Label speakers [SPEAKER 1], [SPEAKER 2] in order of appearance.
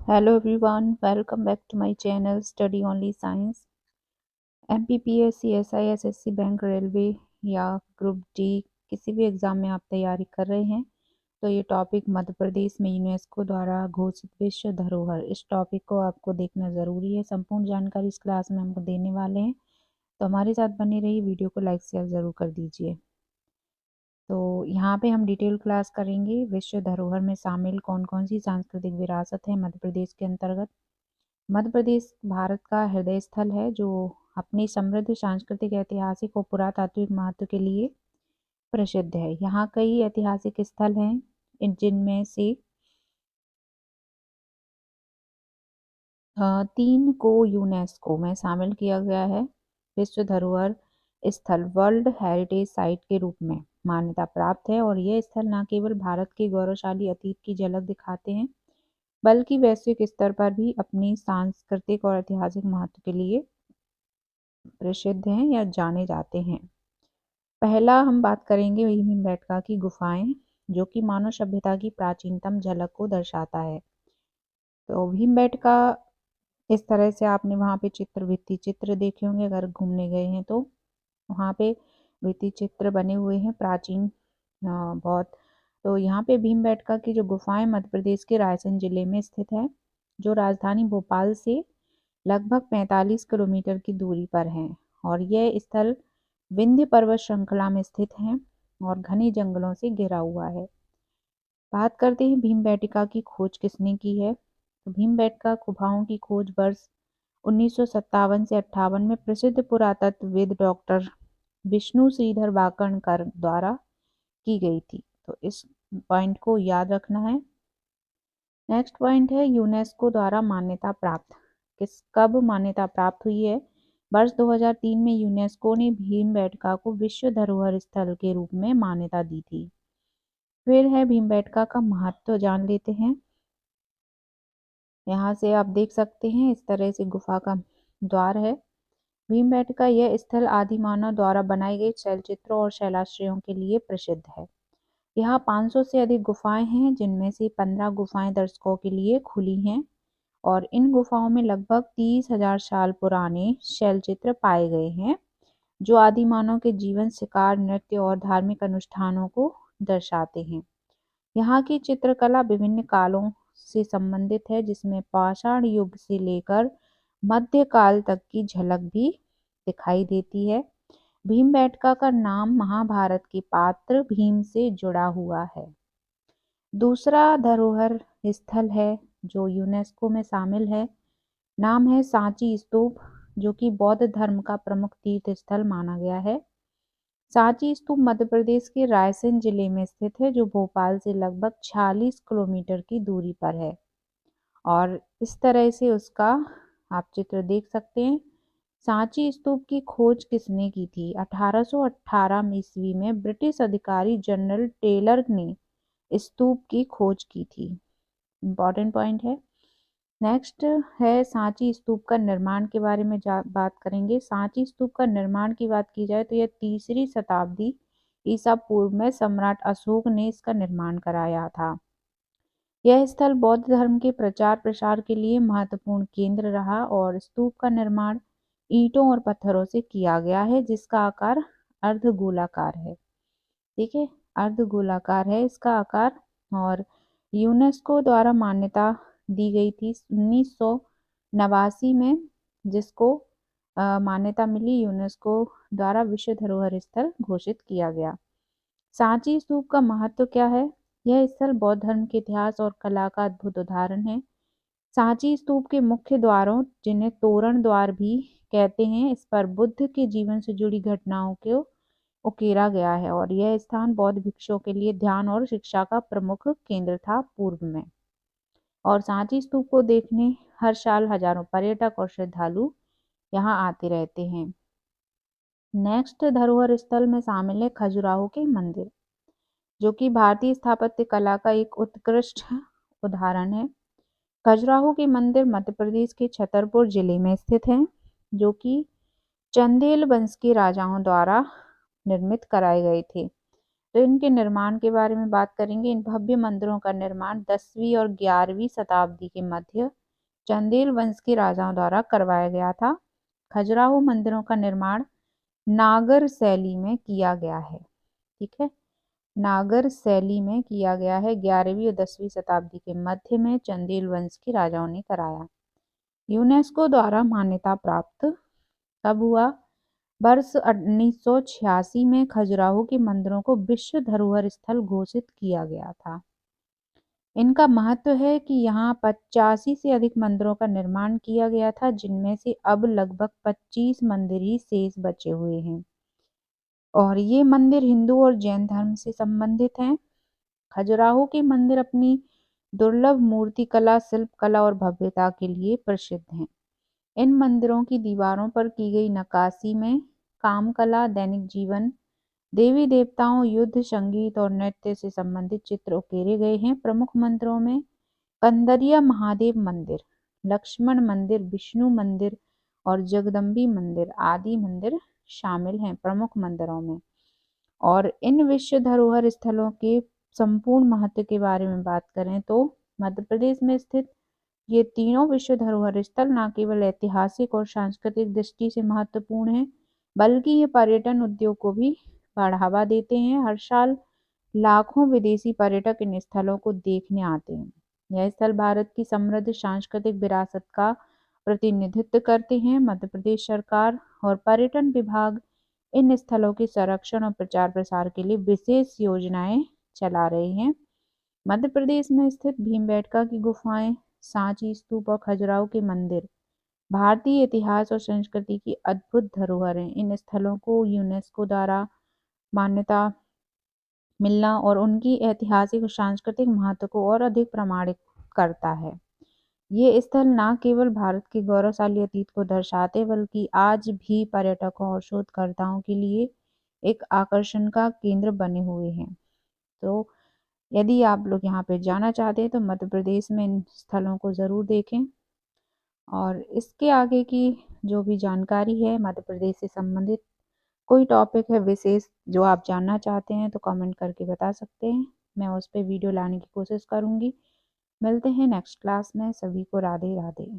[SPEAKER 1] Hello everyone, welcome back to my channel Study Only Science। MPPSC, एसआईएसएससी, bank, railway या group D किसी भी exam में आप तैयारी कर रहे हैं तो ये टॉपिक मध्य प्रदेश में यूनेस्को द्वारा घोषित विश्व धरोहर, इस टॉपिक को आपको देखना ज़रूरी है। संपूर्ण जानकारी इस क्लास में हमको देने वाले हैं, तो हमारे साथ बने रहिए। वीडियो को लाइक शेयर ज़रूर कर दीजिए। तो यहाँ पे हम डिटेल क्लास करेंगे विश्व धरोहर में शामिल कौन कौन सी सांस्कृतिक विरासत है मध्य प्रदेश के अंतर्गत। मध्य प्रदेश भारत का हृदय स्थल है जो अपनी समृद्ध सांस्कृतिक, ऐतिहासिक और पुरातात्विक महत्व के लिए प्रसिद्ध है। यहाँ कई ऐतिहासिक स्थल हैं जिनमें से 3 को यूनेस्को में शामिल किया गया है। विश्व धरोहर स्थल वर्ल्ड हेरिटेज साइट के रूप में मान्यता प्राप्त है और यह स्थल न केवल भारत के गौरवशाली अतीत की झलक दिखाते हैं बल्कि वैश्विक स्तर पर भी अपनी सांस्कृतिक और ऐतिहासिक महत्व के लिए प्रसिद्ध हैं या जाने जाते हैं। पहला हम बात करेंगे भीमबेटका की गुफाएं, जो कि मानव सभ्यता की प्राचीनतम झलक को दर्शाता है। तो भीमबेटका इस तरह से आपने वहाँ पे भित्ति चित्र देखे होंगे अगर घूमने गए हैं तो। वहाँ पे भित्ति चित्र बने हुए हैं प्राचीन बहुत। तो यहाँ पे भीमबेटका की जो गुफाएं मध्य प्रदेश के रायसेन जिले में स्थित है, जो राजधानी भोपाल से लगभग 45 किलोमीटर की दूरी पर है और यह स्थल विंध्य पर्वत श्रृंखला में स्थित है और घने जंगलों से घिरा हुआ है। बात करते हैं भीमबेटका की खोज किसने की है। तो भीमबेटका गुफाओं की खोज वर्ष 1957 से 58 में प्रसिद्ध पुरातत्वविद डॉक्टर विष्णु श्रीधर वाकणकर द्वारा की गई थी। तो इस पॉइंट को याद रखना है। नेक्स्ट पॉइंट है यूनेस्को द्वारा मान्यता प्राप्त। कब मान्यता प्राप्त हुई है? वर्ष 2003 में यूनेस्को ने भीमबेटका को विश्व धरोहर स्थल के रूप में मान्यता दी थी। फिर है भीमबेटका का महत्व जान लेते हैं। यहाँ से आप देख सकते हैं इस तरह से गुफा का द्वार है। भीमबेटका यह स्थल आदि मानव द्वारा बनाए गए शैलचित्रों और शैलाश्रयों के लिए प्रसिद्ध है। यहाँ 500 से अधिक गुफाएं हैं, जिनमें से 15 गुफाएं दर्शकों के लिए खुली हैं और इन गुफाओं में लगभग 30,000 साल पुराने शैलचित्र पाए गए हैं, जो आदि मानव के जीवन, शिकार, नृत्य और धार्मिक अनुष्ठानों को दर्शाते हैं। यहाँ की चित्रकला विभिन्न कालों से संबंधित है, जिसमें पाषाण युग से लेकर मध्यकाल तक की झलक भी दिखाई देती है। भीमबेटका का नाम महाभारत के पात्र भीम से जुड़ा हुआ है। दूसरा धरोहर स्थल है जो यूनेस्को में शामिल है, नाम है सांची स्तूप, जो कि बौद्ध धर्म का प्रमुख तीर्थ स्थल माना गया है। सांची स्तूप मध्य प्रदेश के रायसेन जिले में स्थित है, जो भोपाल से लगभग 46 किलोमीटर की दूरी पर है और इस तरह से उसका आप चित्र देख सकते हैं। सांची स्तूप की खोज किसने की थी? 1818 ईस्वी में ब्रिटिश अधिकारी जनरल टेलर ने स्तूप की खोज की थी। इम्पॉर्टेंट पॉइंट है। नेक्स्ट है सांची स्तूप का निर्माण के बारे में बात करेंगे। सांची स्तूप का निर्माण की बात की जाए तो यह 3री शताब्दी ईसा पूर्व में सम्राट अशोक ने इसका निर्माण कराया था। यह स्थल बौद्ध धर्म के प्रचार प्रसार के लिए महत्वपूर्ण केंद्र रहा और स्तूप का निर्माण ईंटों और पत्थरों से किया गया है, जिसका आकार अर्धगोलाकार है। ठीक है, अर्धगोलाकार है इसका आकार और यूनेस्को द्वारा मान्यता दी गई थी 1989 में, जिसको मान्यता मिली यूनेस्को द्वारा विश्व धरोहर स्थल घोषित किया गया। सांची स्तूप का महत्व क्या है? यह स्थल बौद्ध धर्म के इतिहास और कला का अद्भुत उदाहरण है। सांची स्तूप के मुख्य द्वारों, जिन्हें तोरण द्वार भी कहते हैं, इस पर बुद्ध के जीवन से जुड़ी घटनाओं को उकेरा गया है और यह स्थान बौद्ध भिक्षुओं के लिए ध्यान और शिक्षा का प्रमुख केंद्र था पूर्व में। और सांची स्तूप को देखने हर साल हजारों पर्यटक और श्रद्धालु यहाँ आते रहते हैं। नेक्स्ट धरोहर स्थल में शामिल है खजुराहो के मंदिर, जो कि भारतीय स्थापत्य कला का एक उत्कृष्ट उदाहरण है। खजुराहो के मंदिर मध्य प्रदेश के छतरपुर जिले में स्थित है, जो कि चंदेल वंश के राजाओं द्वारा निर्मित कराए गए थे। तो इनके निर्माण के बारे में बात करेंगे। इन भव्य मंदिरों का निर्माण 10वीं और 11वीं शताब्दी के मध्य चंदेल वंश के राजाओं द्वारा करवाया गया था। खजुराहो मंदिरों का निर्माण नागर शैली में किया गया है। ठीक है, नागर शैली में किया गया है। 11वीं और 10वीं शताब्दी के मध्य में चंदेल वंश के राजाओं ने कराया। यूनेस्को द्वारा मान्यता प्राप्त कब हुआ? वर्ष 1986 में खजुराहो के मंदिरों को विश्व धरोहर स्थल घोषित किया गया था। इनका महत्व है कि यहाँ 85 से अधिक मंदिरों का निर्माण किया गया था, जिनमें से अब लगभग 25 मंदिर ही शेष बचे हुए हैं और ये मंदिर हिंदू और जैन धर्म से संबंधित हैं। खजुराहो के मंदिर अपनी दुर्लभ मूर्ति कला, शिल्प कला और भव्यता के लिए प्रसिद्ध हैं। इन मंदिरों की दीवारों पर की गई नक्काशी में काम कला, दैनिक जीवन, देवी देवताओं, युद्ध, संगीत और नृत्य से संबंधित चित्र उकेरे गए हैं। प्रमुख मंदिरों में कंदरिया महादेव मंदिर, लक्ष्मण मंदिर, विष्णु मंदिर और जगदम्बी मंदिर आदि मंदिर शामिल हैं प्रमुख मंदिरों में। और इन विश्व धरोहर स्थलों के संपूर्ण महत्व के बारे में बात करें तो मध्य प्रदेश में स्थित ये तीनों विश्व धरोहर स्थल न केवल ऐतिहासिक और सांस्कृतिक दृष्टि से महत्वपूर्ण हैं, बल्कि ये पर्यटन उद्योग को भी बढ़ावा देते हैं। हर साल लाखों विदेशी पर्यटक इन स्थलों को देखने आते हैं। यह स्थल भारत की समृद्ध सांस्कृतिक विरासत का प्रतिनिधित्व करते हैं। मध्य प्रदेश सरकार और पर्यटन विभाग इन स्थलों के संरक्षण और प्रचार प्रसार के लिए विशेष योजनाएं चला रहे हैं। मध्य प्रदेश में स्थित भीमबेटका की गुफाएं, सांची स्तूप और खजुराहो के मंदिर भारतीय इतिहास और संस्कृति की अद्भुत धरोहर हैं। इन स्थलों को यूनेस्को द्वारा मान्यता मिलना और उनकी ऐतिहासिक और सांस्कृतिक महत्व को और अधिक प्रमाणित करता है। ये स्थल न केवल भारत के गौरवशाली अतीत को दर्शाते, बल्कि आज भी पर्यटकों और शोधकर्ताओं के लिए एक आकर्षण का केंद्र बने हुए हैं। तो यदि आप लोग यहाँ पे जाना चाहते हैं तो मध्य प्रदेश में इन स्थलों को ज़रूर देखें। और इसके आगे की जो भी जानकारी है मध्य प्रदेश से संबंधित, कोई टॉपिक है विशेष जो आप जानना चाहते हैं तो कमेंट करके बता सकते हैं। मैं उस पर वीडियो लाने की कोशिश करूँगी। मिलते हैं नेक्स्ट क्लास में। सभी को राधे राधे।